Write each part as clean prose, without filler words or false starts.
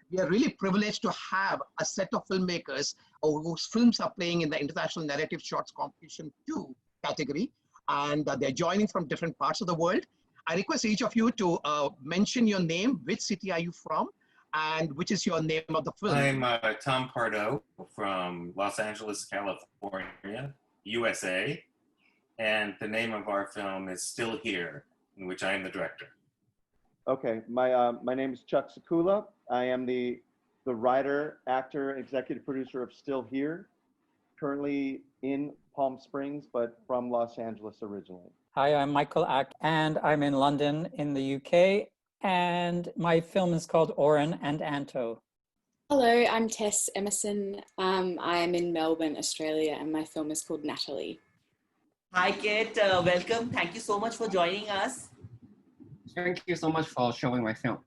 we are really privileged to have a set of filmmakers whose films are playing in the International Narrative Shorts Competition 2 category, and they're joining from different parts of the world. I request each of you to mention your name, which city are you from, and which is your name of the film. I'm Tom Pardoe from Los Angeles, California, USA, and the name of our film is Still Here, in which I am the director. Okay, my name is Chuck Saculla. I am the writer, actor, executive producer of Still Here, currently in Palm Springs, but from Los Angeles originally. Hi, I'm Michael Acht, and I'm in London in the UK, and my film is called Orin Anto. Hello, I'm Tess Emmerson. I am in Melbourne, Australia, and my film is called Natalie. Hi, Kate. Welcome. Thank you so much for joining us. Thank you so much for showing my film.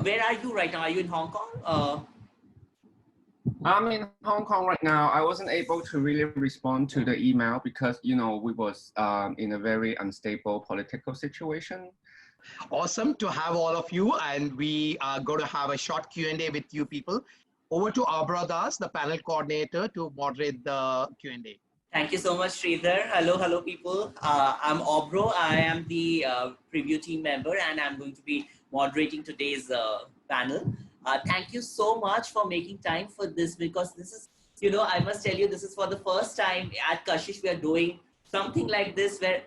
Where are you right now? Are you in Hong Kong? I'm in Hong Kong right now. I wasn't able to really respond to the email because, you know, we was in a very unstable political situation. Awesome to have all of you, and we are going to have a short Q&A with you people. Over to Abhra, the panel coordinator, to moderate the Q&A. Thank you so much, Sridhar. Hello, people. I'm Abhra. I am the preview team member, and I'm going to be moderating today's panel. Thank you so much for making time for this, because this is, you know, I must tell you, this is for the first time at Kashish we are doing something like this, where,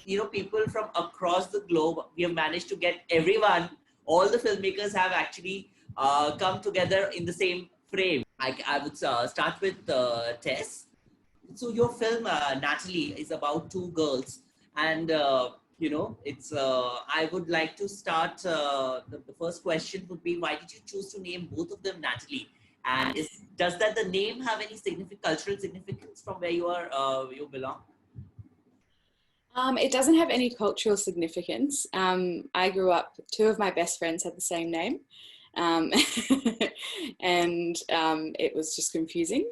you know, people from across the globe, we have managed to get everyone, all the filmmakers have actually come together in the same frame. I would start with Tess. So your film, Natalie, is about two girls, and you know, it's. I would like to start. The first question would be, why did you choose to name both of them Natalie? And does that the name have any cultural significance from where you belong? It doesn't have any cultural significance. I grew up. Two of my best friends had the same name. And it was just confusing.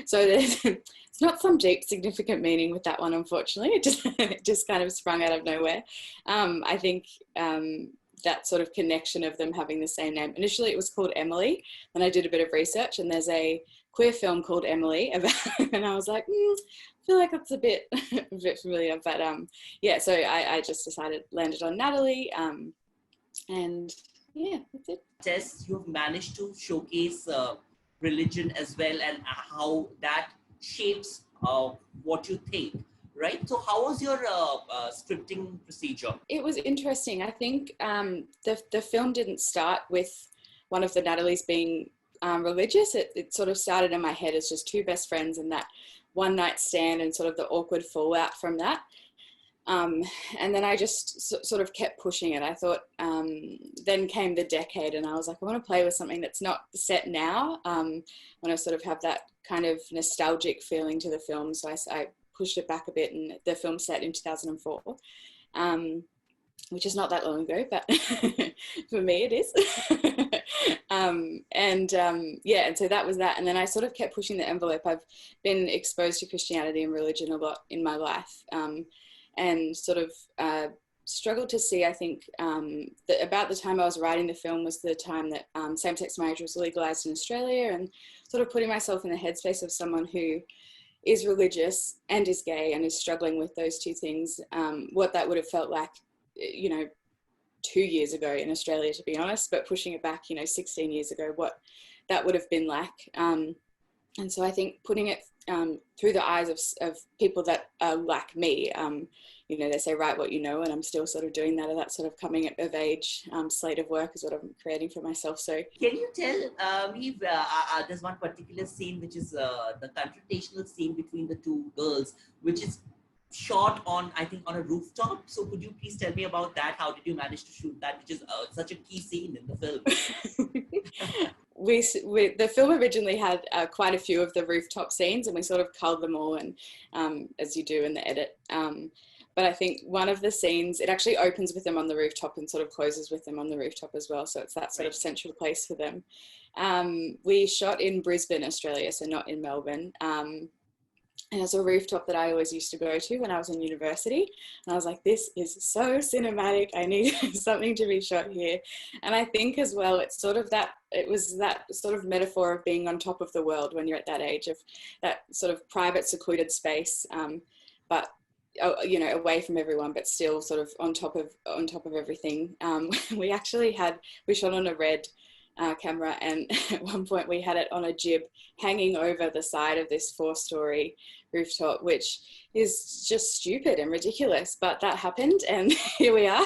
So it's not some deep significant meaning with that one, unfortunately. It just kind of sprung out of nowhere. I think that sort of connection of them having the same name. Initially it was called Emily, and I did a bit of research, and there's a queer film called Emily about, and I was like, I feel like that's a bit familiar, but yeah, so I just landed on Natalie, and yeah, that's it. Tess, you've managed to showcase religion as well, and how that shapes what you think, right? So how was your scripting procedure? It was interesting. I think the film didn't start with one of the Natalies being religious. It sort of started in my head as just two best friends and that one night stand and sort of the awkward fallout from that. And then I just sort of kept pushing it. I thought, then came the decade, and I was like, I want to play with something that's not set now. I want to sort of have that kind of nostalgic feeling to the film. So I pushed it back a bit, and the film set in 2004, which is not that long ago, but for me it is. Yeah, and so that was that. And then I sort of kept pushing the envelope. I've been exposed to Christianity and religion a lot in my life. And sort of struggled to see, I think, that about the time I was writing the film was the time that same-sex marriage was legalized in Australia, and sort of putting myself in the headspace of someone who is religious and is gay and is struggling with those two things, what that would have felt like, you know, 2 years ago in Australia, to be honest, but pushing it back, you know, 16 years ago, what that would have been like. And so I think putting it through the eyes of people that are like me, you know, they say, write what you know, and I'm still sort of doing that, and that sort of coming of age slate of work is what I'm creating for myself. So can you tell me, there's one particular scene, which is the confrontational scene between the two girls, which is shot on, I think, on a rooftop. So could you please tell me about that? How did you manage to shoot that, which is such a key scene in the film? The film originally had quite a few of the rooftop scenes, and we sort of culled them all, and as you do in the edit. But I think one of the scenes, it actually opens with them on the rooftop and sort of closes with them on the rooftop as well. So it's that sort of central place for them. We shot in Brisbane, Australia, so not in Melbourne. And it's a rooftop that I always used to go to when I was in university. And I was like, this is so cinematic. I need something to be shot here. And I think as well, it's sort of that, it was that sort of metaphor of being on top of the world when you're at that age, of that sort of private secluded space, but you know, away from everyone, but still sort of on top of everything. We shot on a red camera, and at one point we had it on a jib hanging over the side of this 4-story rooftop, which is just stupid and ridiculous, but that happened, and here we are.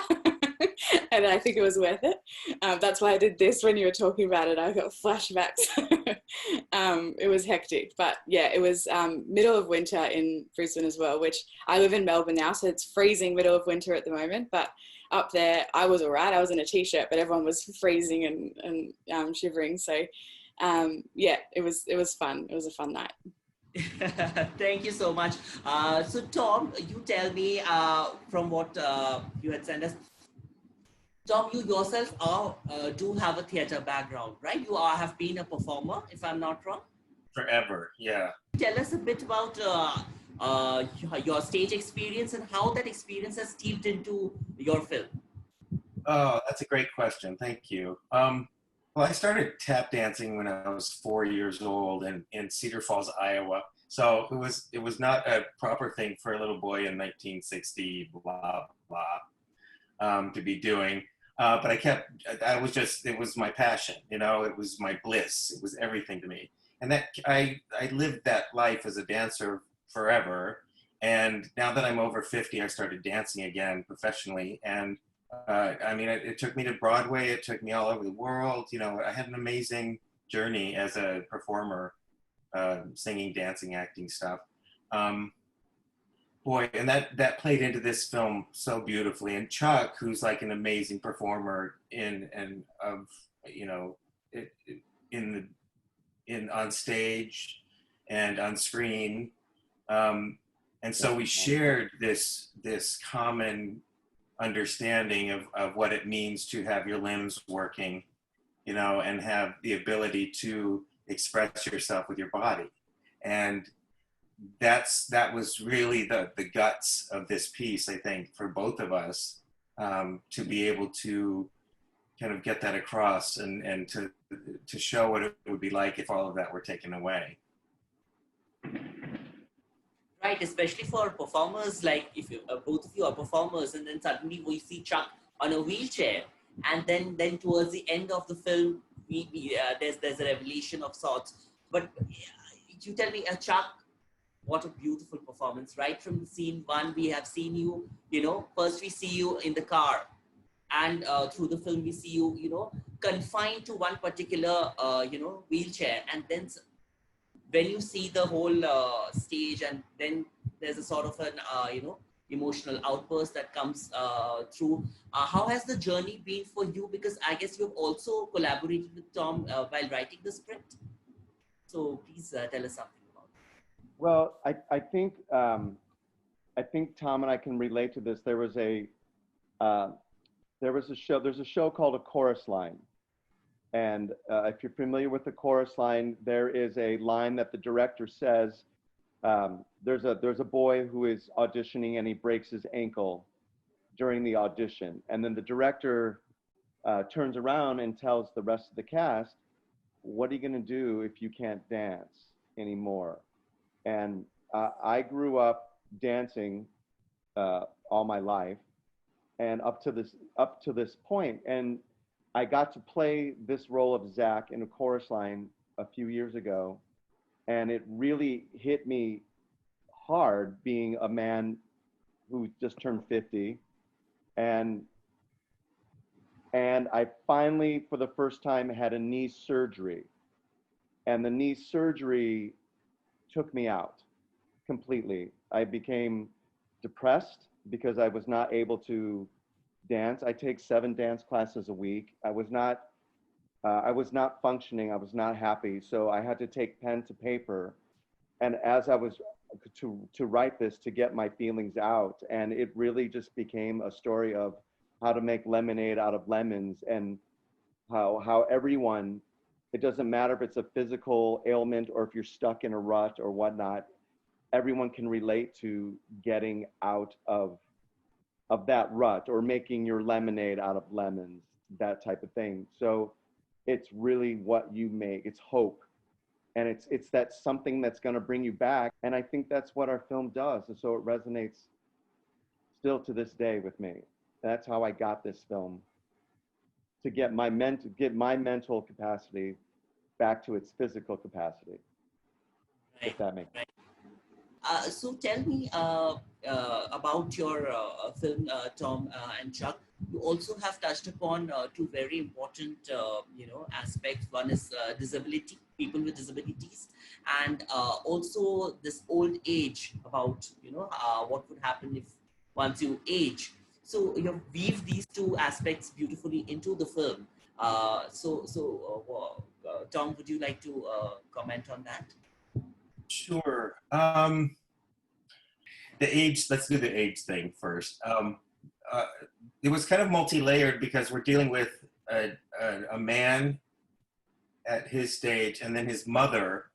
And I think it was worth it. That's why I did this. When you were talking about it, I got flashbacks. It was hectic, but yeah, it was middle of winter in Brisbane as well, which I live in Melbourne now, so it's freezing middle of winter at the moment, but up there I was all right. I was in a t-shirt, but everyone was freezing and shivering. So yeah, it was fun. It was a fun night. Thank you so much. So Tom, you tell me from what you had sent us. Tom, you yourself do have a theater background, right? You have been a performer, if I'm not wrong. Forever, yeah. Tell us a bit about your stage experience and how that experience has steeped into your film. Oh, that's a great question. Thank you. Well, I started tap dancing when I was 4 years old in Cedar Falls, Iowa. So it was not a proper thing for a little boy in 1960, blah, blah, to be doing. But it was my passion, you know, it was my bliss. It was everything to me. And that I lived that life as a dancer forever. And now that I'm over 50, I started dancing again professionally. And I mean, it took me to Broadway. It took me all over the world. You know, I had an amazing journey as a performer, singing, dancing, acting stuff. Boy, and that played into this film so beautifully. And Chuck, who's like an amazing performer on stage and on screen, and so we shared this common understanding of what it means to have your limbs working, you know, and have the ability to express yourself with your body. And that was really the guts of this piece, I think, for both of us, to be able to kind of get that across and to show what it would be like if all of that were taken away. Right, especially for performers, like if you, both of you are performers, and then suddenly we see Chuck on a wheelchair, and then towards the end of the film, there's a revelation of sorts. But you tell me, Chuck, what a beautiful performance! Right from scene one, we have seen you. You know, first we see you in the car, and through the film we see you, you know, confined to one particular, wheelchair, and then when you see the whole stage, and then there's a sort of an, emotional outburst that comes through. How has the journey been for you? Because I guess you've also collaborated with Tom while writing the script. So please tell us something about it. Well, I think Tom and I can relate to this. There's a show called A Chorus Line. And if you're familiar with the chorus line, there is a line that the director says, there's a boy who is auditioning and he breaks his ankle during the audition. And then the director turns around and tells the rest of the cast, what are you gonna do if you can't dance anymore? And I grew up dancing all my life, and up to this point, and I got to play this role of Zach in A Chorus Line a few years ago, and it really hit me hard being a man who just turned 50, and I finally, for the first time, had a knee surgery, and the knee surgery took me out completely. I became depressed because I was not able to dance. I take 7 dance classes a week. I was not functioning. I was not happy. So I had to take pen to paper. And as I was to write this, to get my feelings out, and it really just became a story of how to make lemonade out of lemons, and how everyone, it doesn't matter if it's a physical ailment or if you're stuck in a rut or whatnot, everyone can relate to getting out of that rut, or making your lemonade out of lemons, that type of thing. So it's really what you make. It's hope, and it's that something that's going to bring you back. And I think that's what our film does, and so it resonates still to this day with me. That's how I got this film, to get my mental capacity back to its physical capacity. Right. If that makes sense. So tell me about your film, Tom and Chuck. You also have touched upon two very important, aspects. One is disability, people with disabilities, and also this old age, about what would happen if once you age. So you have weaved these two aspects beautifully into the film. Tom, would you like to comment on that? Sure. The age, let's do the age thing first. It was kind of multi-layered because we're dealing with a man at his stage, and then his mother,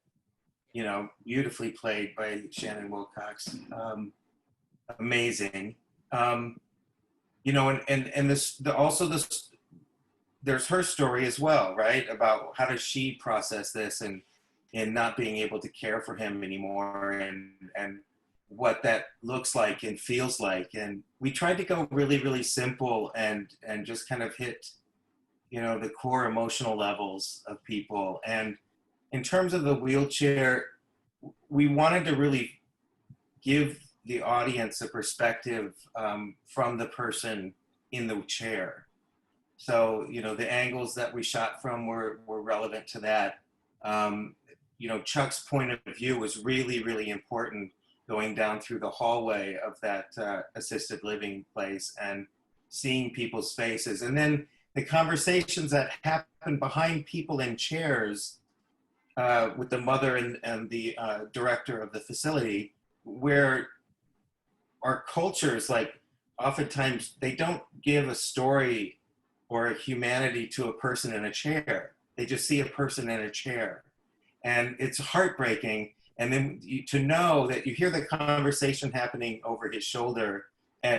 beautifully played by Shannon Wilcox. Amazing. There's her story as well, right? About how does she process this and not being able to care for him anymore, and what that looks like and feels like. And we tried to go really, really simple and just kind of hit, the core emotional levels of people. And in terms of the wheelchair, we wanted to really give the audience a perspective from the person in the chair. So, the angles that we shot from were relevant to that. Chuck's point of view was really, really important, going down through the hallway of that assisted living place and seeing people's faces. And then the conversations that happen behind people in chairs with the mother and the director of the facility, where our cultures, like, oftentimes they don't give a story or a humanity to a person in a chair. They just see a person in a chair. And it's heartbreaking. And then to know that you hear the conversation happening over his shoulder,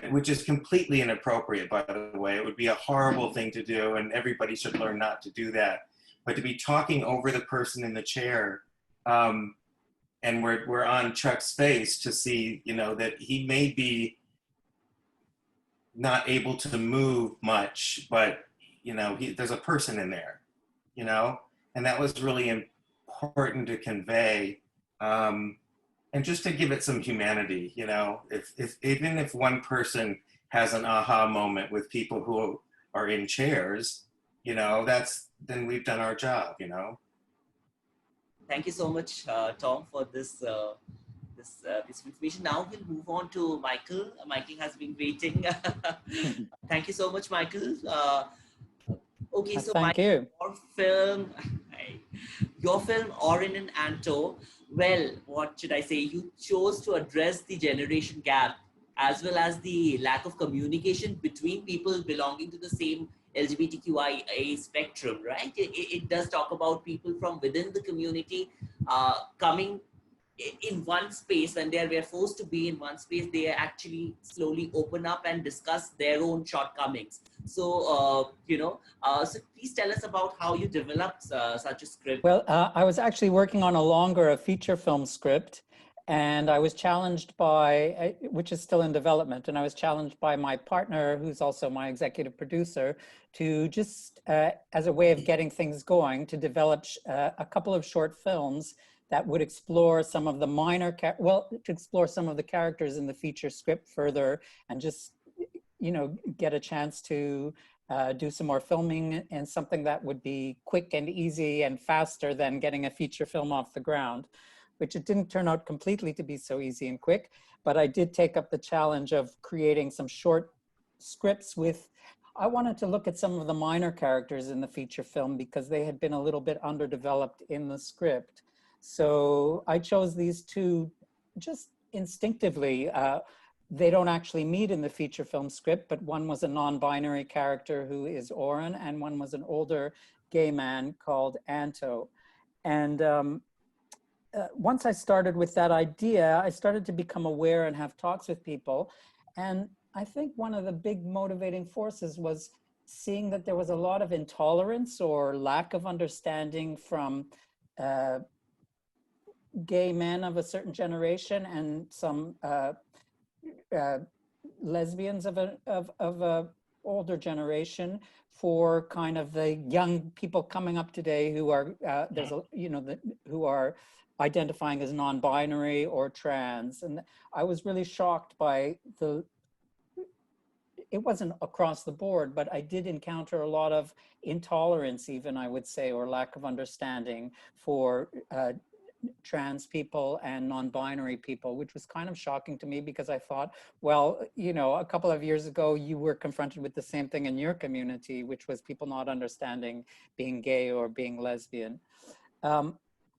which is completely inappropriate, by the way. It would be a horrible thing to do, and everybody should learn not to do that. But to be talking over the person in the chair, and we're on Chuck's face to see, that he may be not able to move much, but, there's a person in there, and that was really important to convey. And just to give it some humanity, if even if one person has an aha moment with people who are in chairs, then we've done our job, Thank you so much, Tom, for this information. Now we'll move on to Michael. Michael has been waiting. Thank you so much, Michael. Okay, so thank you. Your film, Orin and Anto, well, what should I say? You chose to address the generation gap, as well as the lack of communication between people belonging to the same LGBTQIA spectrum, right? It does talk about people from within the community coming in one space. When they were forced to be in one space, they actually slowly open up and discuss their own shortcomings. So, so please tell us about how you developed such a script. Well, I was actually working on a feature film script, and I was challenged by, which is still in development, and I was challenged by my partner, who's also my executive producer, to just, as a way of getting things going, to develop a couple of short films that would explore some of the to explore some of the characters in the feature script further, and just, get a chance to do some more filming, and something that would be quick and easy and faster than getting a feature film off the ground, which it didn't turn out completely to be so easy and quick. But I did take up the challenge of creating some short scripts I wanted to look at some of the minor characters in the feature film because they had been a little bit underdeveloped in the script. So I chose these two just instinctively. They don't actually meet in the feature film script, but one was a non-binary character who is Orin, and one was an older gay man called Anto. And once I started with that idea, I started to become aware and have talks with people. And I think one of the big motivating forces was seeing that there was a lot of intolerance or lack of understanding from gay men of a certain generation and some lesbians of a older generation for kind of the young people coming up today who are who are identifying as non-binary or trans. And I was really shocked by it wasn't across the board, but I did encounter a lot of intolerance, even, I would say, or lack of understanding for trans people and non-binary people, which was kind of shocking to me because I thought, well, you know, a couple of years ago, you were confronted with the same thing in your community, which was people not understanding being gay or being lesbian.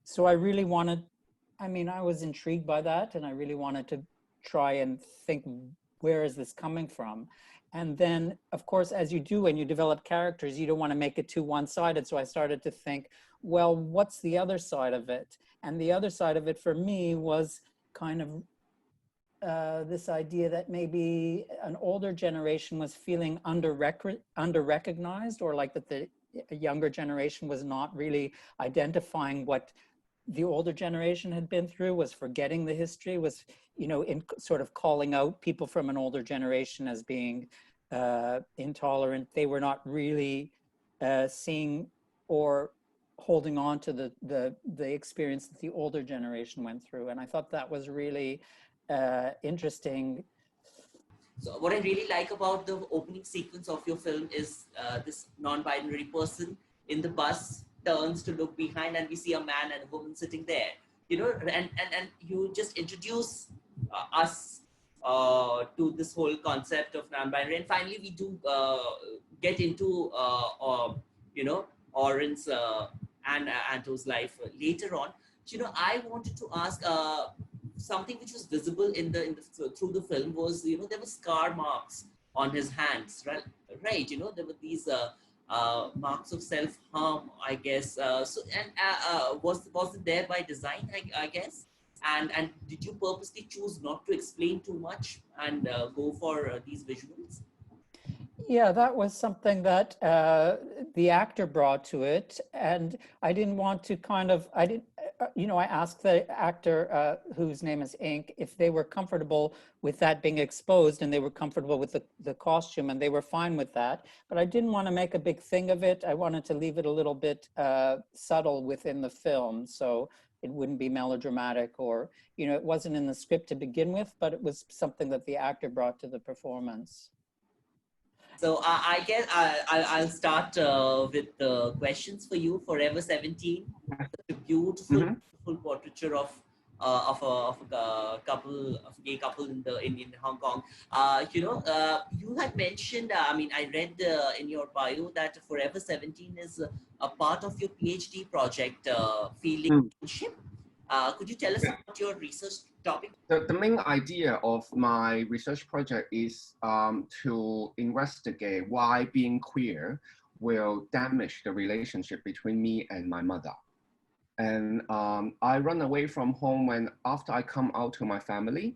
So I really wanted, I mean, I was intrigued by that, and I really wanted to try and think, where is this coming from? And then, of course, as you do when you develop characters, you don't want to make it too one-sided. So I started to think, well, what's the other side of it? And the other side of it for me was kind of this idea that maybe an older generation was feeling under-recognized, or like that the younger generation was not really identifying what the older generation had been through, was forgetting the history, was, you know, in sort of calling out people from an older generation as being intolerant. They were not really seeing or holding on to the experience that the older generation went through. And I thought that was really interesting. So what I really like about the opening sequence of your film is this non-binary person in the bus turns to look behind, and we see a man and a woman sitting there, you know, and you just introduce us to this whole concept of non-binary. And finally, we do get into, you know, Orin's and Anto's life later on. So, you know, I wanted to ask something which was visible through the film was, you know, there were scar marks on his hands, right? You know, there were these marks of self-harm, I guess. Was it there by design, I guess? And did you purposely choose not to explain too much and go for these visuals? Yeah, that was something that the actor brought to it, and I didn't want to you know, I asked the actor, whose name is Ink, if they were comfortable with that being exposed, and they were comfortable with the costume, and they were fine with that. But I didn't want to make a big thing of it. I wanted to leave it a little bit subtle within the film, so it wouldn't be melodramatic, or, you know, it wasn't in the script to begin with, but it was something that the actor brought to the performance. So I guess I'll start with the questions for you. Forever 17, a beautiful portraiture of a couple, of a gay couple in Hong Kong. You know, you had mentioned, I mean, I read in your bio that Forever 17 is a part of your PhD project, feeling kinship. Could you tell us about your research topic? The main idea of my research project is to investigate why being queer will damage the relationship between me and my mother. And I run away from home after I come out to my family.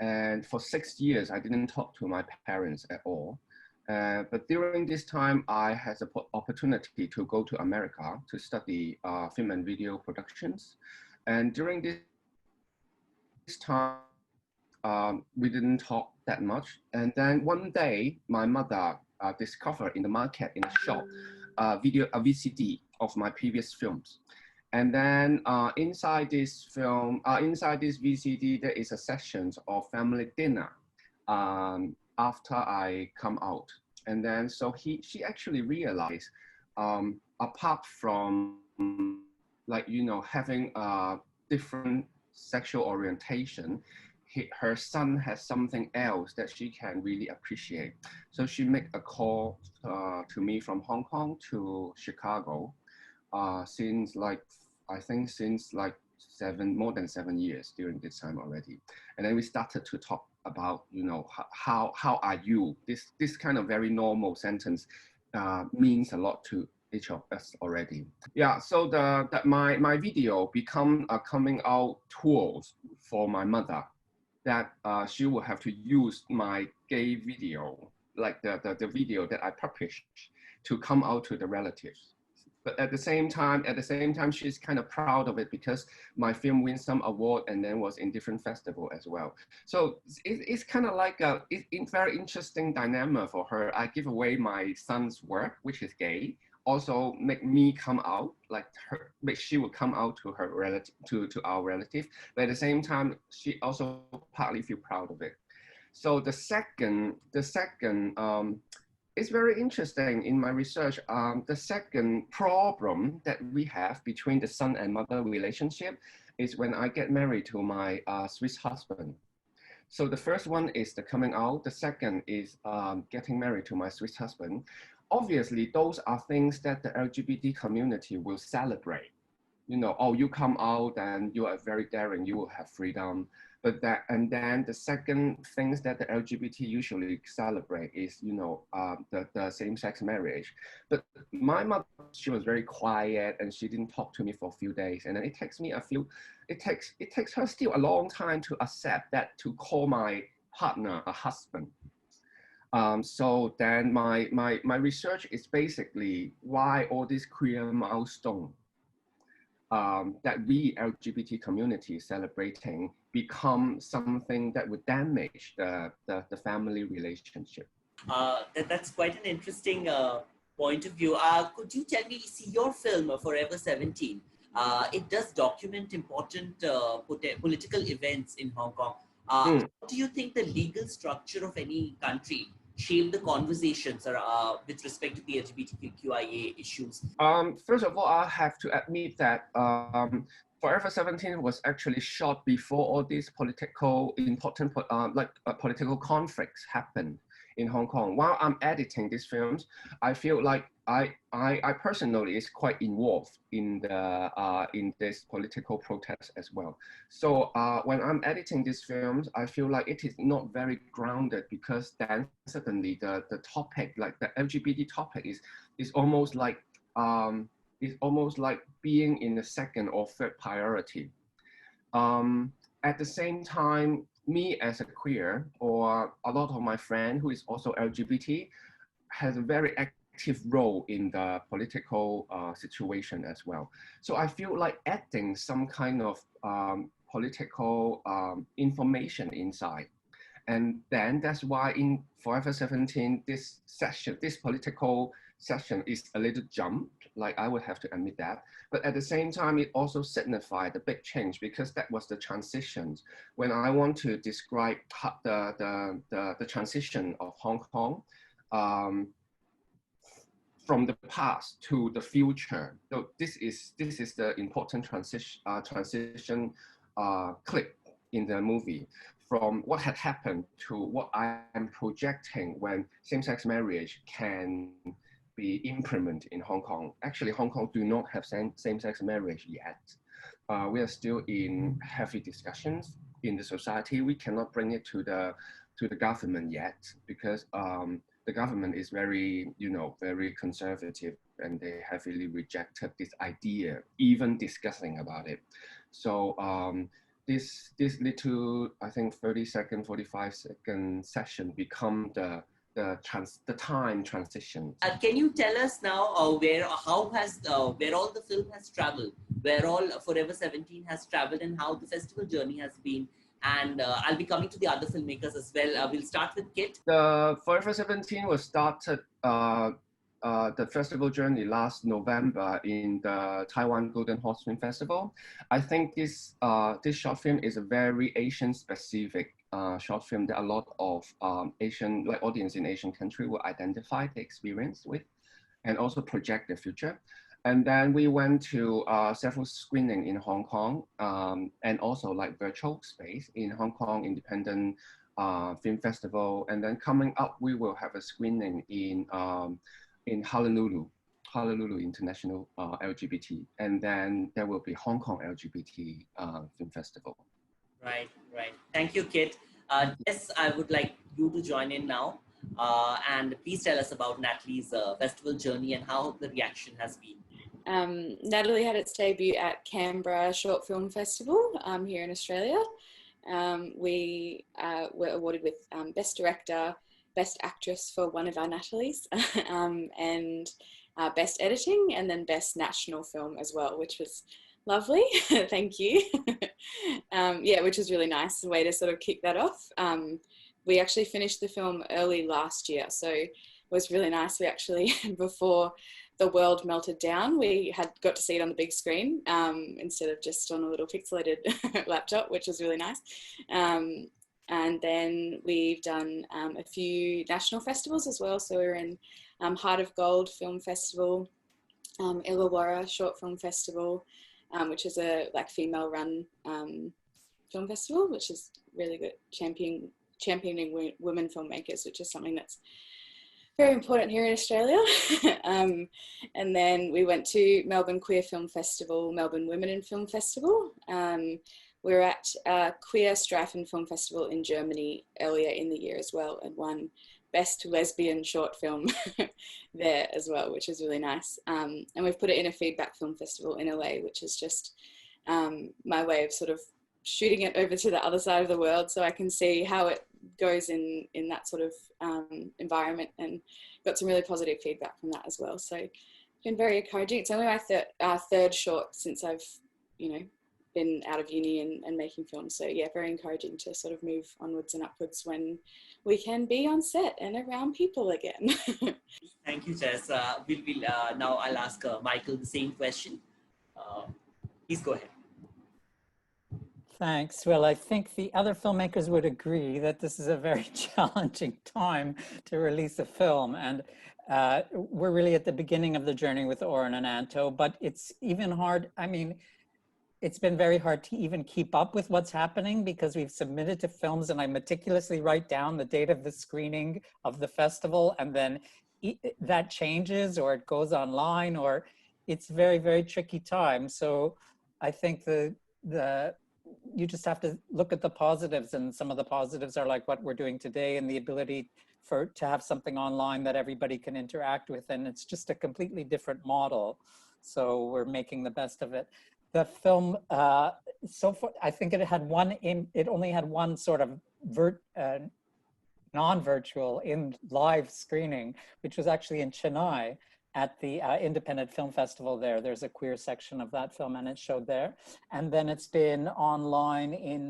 And for 6 years, I didn't talk to my parents at all. But during this time, I had the opportunity to go to America to study film and video productions. And during this time, we didn't talk that much. And then one day, my mother discovered in the market, in a shop, a VCD of my previous films. And then inside this VCD, there is a section of family dinner after I come out. And then so she actually realized, apart from, like, you know, having a different sexual orientation, her son has something else that she can really appreciate. So she made a call to me from Hong Kong to Chicago since like more than 7 years during this time already. And then we started to talk about, you know, how are you? This kind of very normal sentence means a lot to each of us already. Yeah, so my video become a coming out tools for my mother, that she will have to use my gay video, like the video that I published, to come out to the relatives. But at the same time, she's kind of proud of it because my film wins some award and then was in different festival as well. So it's kind of like a very interesting dilemma for her. I give away my son's work, which is gay, also make me come out, like her, make she will come out to her relative, to our relative. But at the same time, she also partly feel proud of it. So the second it's very interesting in my research. The second problem that we have between the son and mother relationship is when I get married to my Swiss husband. So the first one is the coming out. The second is getting married to my Swiss husband. Obviously, those are things that the LGBT community will celebrate. You know, oh, you come out and you are very daring, you will have freedom. But that, and then the second things that the LGBT usually celebrate is, you know, the same-sex marriage. But my mother, she was very quiet and she didn't talk to me for a few days. And then it takes me it takes her still a long time to accept that, to call my partner a husband. So then my research is basically why all these queer milestones that we LGBT community celebrating become something that would damage the family relationship. That's quite an interesting point of view. Could you tell me, see your film, Forever 17, it does document important political events in Hong Kong. What do you think the legal structure of any country shape the conversations with respect to the LGBTQIA issues? First of all, I have to admit that Forever 17 was actually shot before all these important political conflicts happened in Hong Kong. While I'm editing these films, I feel like I personally is quite involved in this political protest as well. So when I'm editing these films, I feel like it is not very grounded, because then suddenly the topic, like the LGBT topic, is almost like being in the second or third priority. At the same time, me as a queer, or a lot of my friends who is also LGBT, has a very active role in the political situation as well. So I feel like adding some kind of political information inside. And then that's why in Forever 17, this political session is a little jump, like I would have to admit that. But at the same time, it also signified a big change, because that was the transitions. When I want to describe the transition of Hong Kong from the past to the future. So this is the important transition clip in the movie, from what had happened to what I am projecting when same-sex marriage can be implemented in Hong Kong. Actually, Hong Kong do not have same-sex marriage yet. We are still in heavy discussions in the society. We cannot bring it to the government yet, because the government is very conservative, and they heavily rejected this idea, even discussing about it. So this little, I think 30-second, 45-second session become the time transition. Can you tell us now where all the film has traveled, where all Forever 17 has traveled, and how the festival journey has been? And I'll be coming to the other filmmakers as well. We'll start with Kit. The Forever 17 was started the festival journey last November in the Taiwan Golden Horse Film Festival. I think this short film is a very Asian specific short film that a lot of Asian, like audience in Asian country, will identify the experience with, and also project the future. And then we went to several screenings in Hong Kong, and also like virtual space in Hong Kong Independent Film Festival. And then coming up, we will have a screening in Honolulu International LGBT. And then there will be Hong Kong LGBT Film Festival. Right. Thank you, Kit. Tess, I would like you to join in now. And please tell us about Natalie's festival journey and how the reaction has been. Natalie had its debut at Canberra Short Film Festival here in Australia. We were awarded with Best Director, Best Actress for one of our Natalies, and Best Editing, and then Best National Film as well, which was lovely. Thank you. Yeah, which was really nice, a way to sort of kick that off. We actually finished the film early last year, so it was really nice. We actually, before the world melted down, we had got to see it on the big screen instead of just on a little pixelated laptop, which was really nice. And then we've done a few national festivals as well. So we were in Heart of Gold Film Festival, Illawarra Short Film Festival, which is a female-run film festival, which is really good, championing women filmmakers, which is something that's very important here in Australia. And then we went to Melbourne Queer Film Festival, Melbourne Women in Film Festival. We were at Queer Streifen Film Festival in Germany earlier in the year as well, and won Best Lesbian Short Film there as well, which is really nice. And we've put it in a feedback film festival in LA, which is just my way of sort of shooting it over to the other side of the world so I can see how it goes in that sort of environment, and got some really positive feedback from that as well. So it's been very encouraging. It's only my third short since I've, been out of uni and making films. So yeah, very encouraging to sort of move onwards and upwards when we can be on set and around people again. Thank you, Tess. Now I'll ask Michael the same question. Please go ahead. Thanks. Well, I think the other filmmakers would agree that this is a very challenging time to release a film. And we're really at the beginning of the journey with Orin and Anto, but it's even hard. I mean, it's been very hard to even keep up with what's happening because we've submitted to films and I meticulously write down the date of the screening of the festival, and then that changes or it goes online, or it's very, very tricky time. So I think you just have to look at the positives, and some of the positives are like what we're doing today and the ability to have something online that everybody can interact with, and it's just a completely different model. So we're making the best of it. The film, so far, I think it only had one sort of non-virtual live screening, which was actually in Chennai at the Independent Film Festival there. There's a queer section of that film and it showed there. And then it's been online in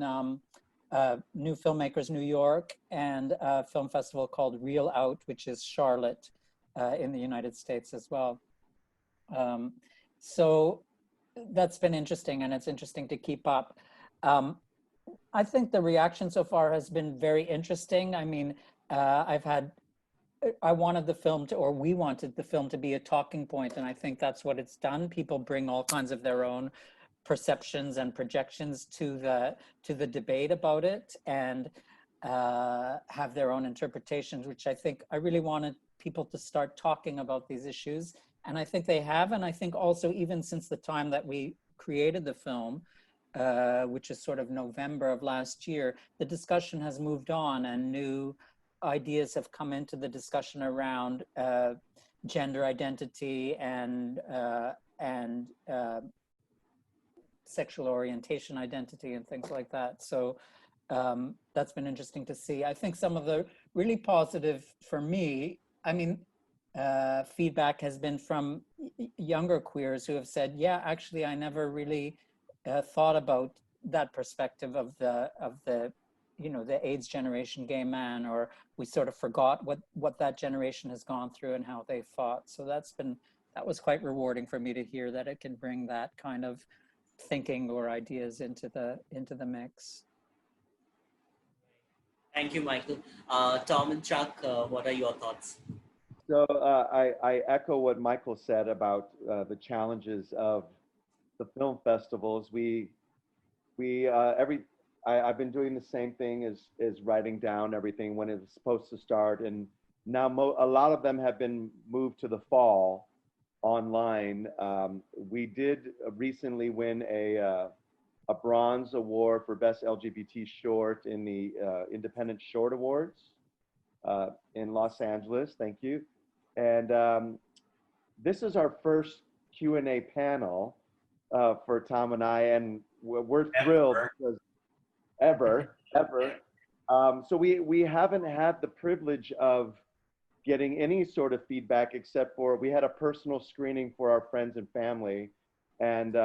New Filmmakers New York and a film festival called Reel Out, which is Charlotte in the United States as well. So that's been interesting, and it's interesting to keep up. I think the reaction so far has been very interesting. I mean, I wanted the film we wanted the film to be a talking point, and I think that's what it's done. People bring all kinds of their own perceptions and projections to the debate about it, and have their own interpretations, which I really wanted people to start talking about these issues. And I think they have, and I think also even since the time that we created the film, which is sort of November of last year, the discussion has moved on and new ideas have come into the discussion around gender identity and sexual orientation identity and things like that. So that's been interesting to see. I think some of the really positive for me, feedback has been from younger queers who have said, yeah, actually, I never really thought about that perspective of the AIDS generation gay man, or we sort of forgot what that generation has gone through and how they fought. So that was quite rewarding for me to hear that it can bring that kind of thinking or ideas into the mix. Thank you, Michael. Tom and Chuck, what are your thoughts? So I echo what Michael said about the challenges of the film festivals. I've been doing the same thing as writing down everything when it was supposed to start, and now a lot of them have been moved to the fall online. We did recently win a bronze award for Best LGBT Short in the Independent Short Awards. in Los Angeles. Thank you. And this is our first Q&A panel for Tom and I, and we're thrilled because ever. So we haven't had the privilege of getting any sort of feedback except for we had a personal screening for our friends and family, and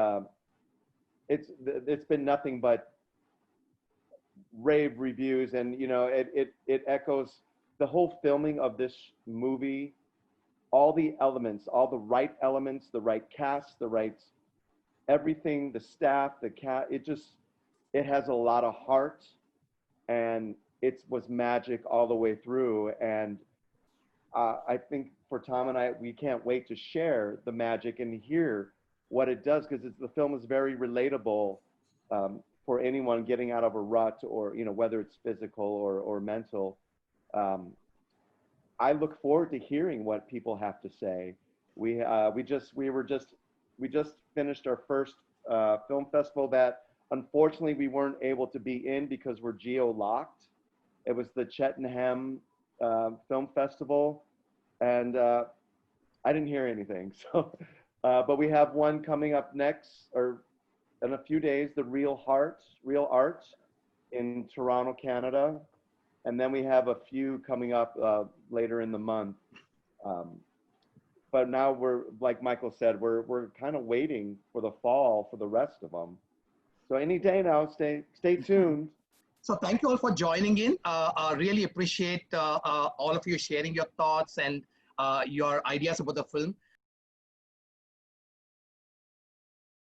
it's been nothing but rave reviews, and you know it echoes the whole filming of this movie, all the elements, all the right elements, the right cast, the right everything, the staff, the cat. It has a lot of heart, and it was magic all the way through. And I think for Tom and I, we can't wait to share the magic and hear what it does, because the film is very relatable for anyone getting out of a rut, or you know, whether it's physical or mental. I look forward to hearing what people have to say. We just finished our first film festival that unfortunately we weren't able to be in because we're geo-locked. It was the Cheltenham Film Festival, and I didn't hear anything. So, but we have one coming up next, or in a few days, the Real Art in Toronto, Canada, and then we have a few coming up later in the month. But now we're, like Michael said, we're kind of waiting for the fall for the rest of them. So any day now, stay tuned. So thank you all for joining in. I really appreciate all of you sharing your thoughts and your ideas about the film.